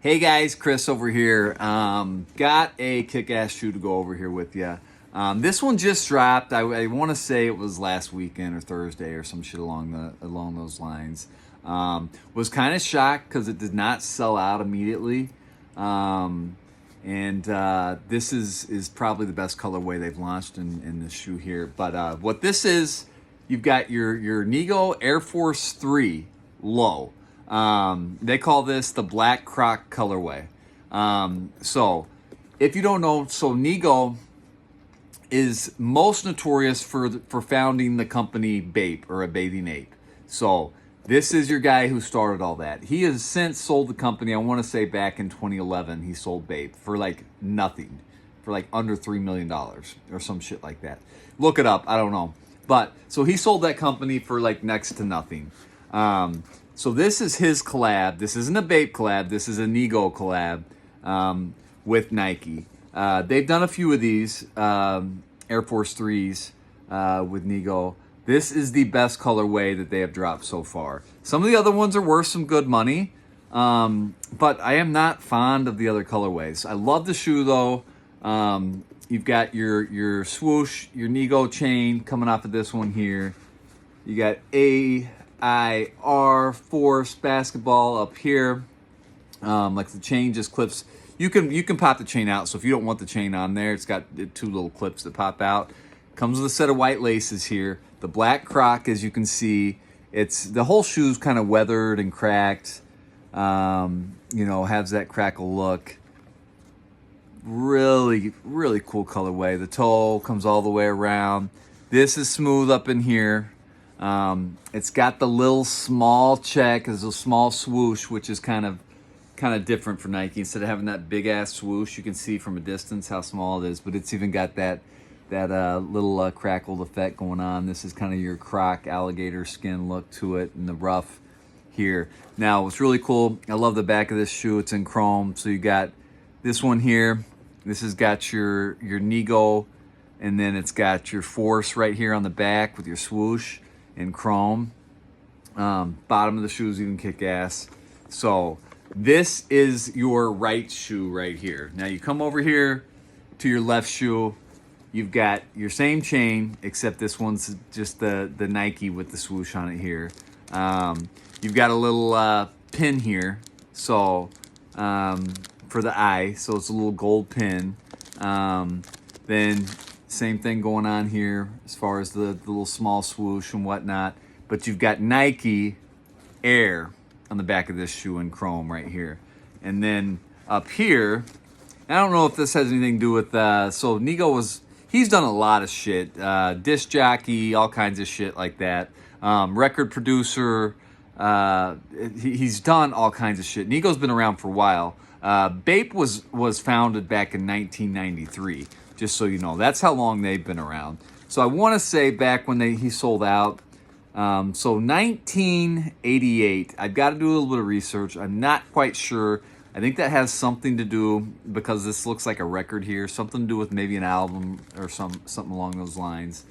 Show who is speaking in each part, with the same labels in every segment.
Speaker 1: Hey guys, Chris over here. Got a kick-ass shoe to go over here with you. This one just dropped. I want to say it was last weekend or Thursday or some shit along those lines. Was kind of shocked because it did not sell out immediately. And this is probably the best colorway they've launched in this shoe here. But what this is, you've got your Nigo Air Force 3 low. They call this the black Croc colorway. So if you don't know, so Nigo is most notorious for founding the company Bape, or a bathing ape. So this is your guy who started all that. He has since sold the company. I want to say back in 2011, he sold Bape for like nothing, for like under $3 million or some shit like that. Look it up. I don't know. But so he sold that company for like next to nothing. So this is his collab. This isn't a Bape collab. This is a Nigo collab with Nike. They've done a few of these Air Force 3s with Nigo. This is the best colorway that they have dropped so far. Some of the other ones are worth some good money, but I am not fond of the other colorways. I love the shoe though. You've got your swoosh, your Nigo chain coming off of this one here. You got AIR Force basketball up here. Like the chain just clips. You can pop the chain out. So if you don't want the chain on there, it's got two little clips that pop out. Comes with a set of white laces here. The black Croc, as you can see, it's the whole shoe's kind of weathered and cracked. Has that crackle look. Really, really cool colorway. The toe comes all the way around. This is smooth up in here. It's got the little small check, there's a small swoosh, which is kind of different for Nike. Instead of having that big ass swoosh, you can see from a distance how small it is, but it's even got that little crackled effect going on. This is kind of your Croc alligator skin look to it in the rough here. Now, what's really cool, I love the back of this shoe. It's in chrome. So you got this one here. This has got your Nigo, and then it's got your Force right here on the back with your swoosh in chrome. Bottom of the shoes even kick ass. So this is your right shoe right here. Now you come over here to your left shoe. You've got your same chain, except this one's just the Nike with the swoosh on it here. You've got a little pin here, so for the eye, so it's a little gold pin. Then same thing going on here as far as the little small swoosh and whatnot. But you've got Nike Air on the back of this shoe in chrome right here. And then up here, I don't know if this has anything to do with, so Nigo he's done a lot of shit. Disc jockey, all kinds of shit like that. Record producer, he's done all kinds of shit. Nigo's been around for a while. Bape was founded back in 1993, just so you know. That's how long they've been around. So I want to say back when he sold out, so 1988, I've got to do a little bit of research. I'm not quite sure. I think that has something to do, because this looks like a record here, something to do with maybe an album or something along those lines.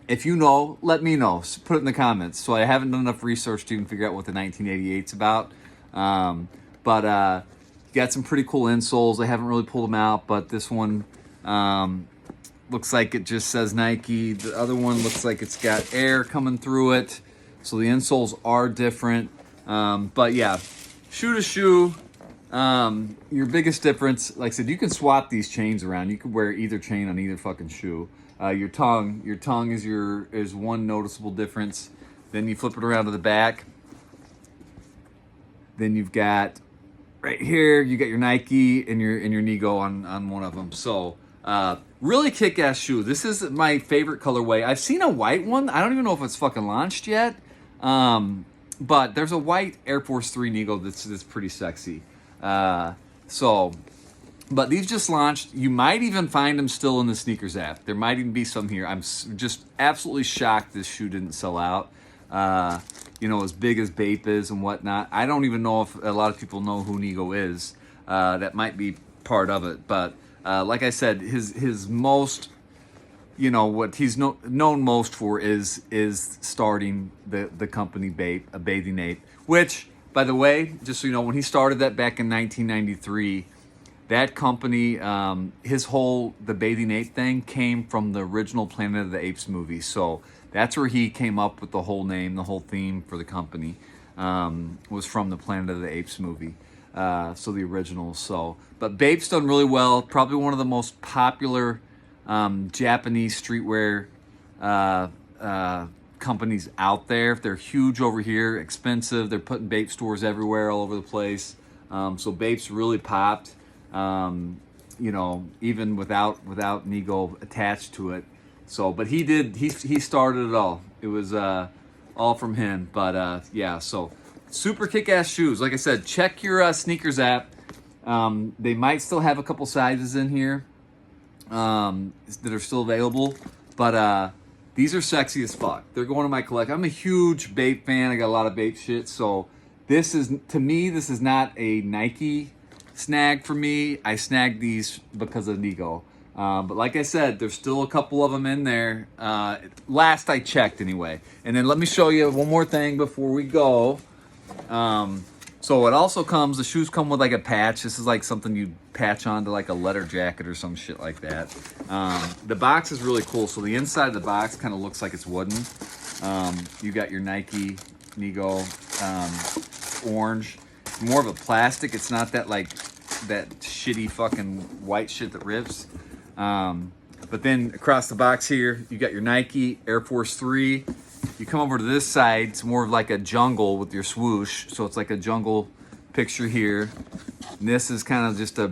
Speaker 1: If you know, let me know. Put it in the comments. So I haven't done enough research to even figure out what the 1988's about. But you got some pretty cool insoles. I haven't really pulled them out, but this one looks like it just says Nike. The other one looks like it's got air coming through it. So the insoles are different. But yeah, shoe to shoe, your biggest difference, like I said, you can swap these chains around. You could wear either chain on either fucking shoe. Your tongue is one noticeable difference. Then you flip it around to the back. Then you've got right here, you got your Nike and your Nigo on one of them. So really kick-ass shoe. This is my favorite colorway. I've seen a white one. I don't even know if it's fucking launched yet. But there's a white Air Force 3 Nigo that's pretty sexy. But these just launched. You might even find them still in the sneakers app. There might even be some here. I'm just absolutely shocked this shoe didn't sell out. As big as Bape is and whatnot. I don't even know if a lot of people know who Nigo is. That might be part of it. But like I said, his most what he's known most for is starting the company Bape, a bathing ape, which by the way, just so you know, when he started that back in 1993, that company, the Bathing Ape thing came from the original Planet of the Apes movie. So that's where he came up with the whole name, the whole theme for the company, was from the Planet of the Apes movie. So the original. So, but Bape's done really well. Probably one of the most popular Japanese streetwear companies out there. They're huge over here, expensive. They're putting Bape stores everywhere, all over the place. So Bape's really popped. You know, even without Nigo attached to it. So, but he started it all. It was all from him. But yeah, so super kick-ass shoes. Like I said, check your sneakers app. They might still have a couple sizes in here that are still available, but these are sexy as fuck. They're going to my collection. I'm a huge Bape fan. I got a lot of Bape shit. So this is, to me, this is not a Nike snag for me. I snagged these because of Nigo. But like I said, there's still a couple of them in there. Last I checked anyway. And then let me show you one more thing before we go. So it also comes, the shoes come with like a patch. This is like something you patch onto like a leather jacket or some shit like that. The box is really cool. So the inside of the box kind of looks like it's wooden. You got your Nike Nigo orange. More of a plastic. It's not that like that shitty fucking white shit that rips. But then across the box here, you got your Nike Air Force 3. You come over to this side, it's more of like a jungle with your swoosh. So it's like a jungle picture here. And this is kind of just a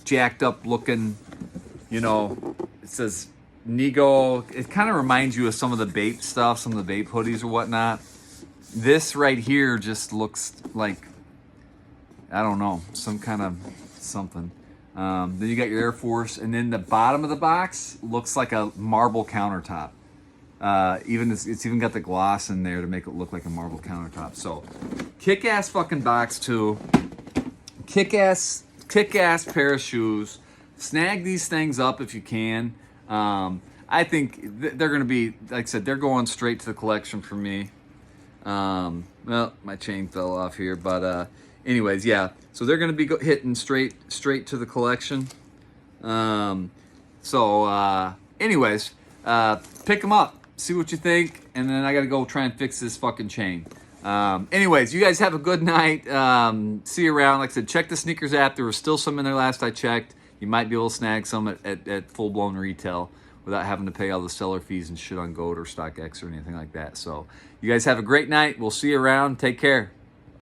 Speaker 1: jacked up looking, you know, it says Nigo. It kind of reminds you of some of the Bape stuff, some of the Bape hoodies or whatnot. This right here just looks like, I don't know, some kind of something. Then you got your Air Force, and then the bottom of the box looks like a marble countertop. It's even got the gloss in there to make it look like a marble countertop. So, kick-ass fucking box too. Kick-ass pair of shoes. Snag these things up if you can. I think they're going to be, like I said, they're going straight to the collection for me. Well, my chain fell off here, but anyways, yeah. So they're going to be hitting straight to the collection. Anyways, pick them up. See what you think, and then I gotta go try and fix this fucking chain. Anyways, you guys have a good night. See you around. Like I said, check the sneakers app. There was still some in there last I checked. You might be able to snag some at full-blown retail without having to pay all the seller fees and shit on Goat or StockX or anything like that. So you guys have a great night. We'll see you around. Take care.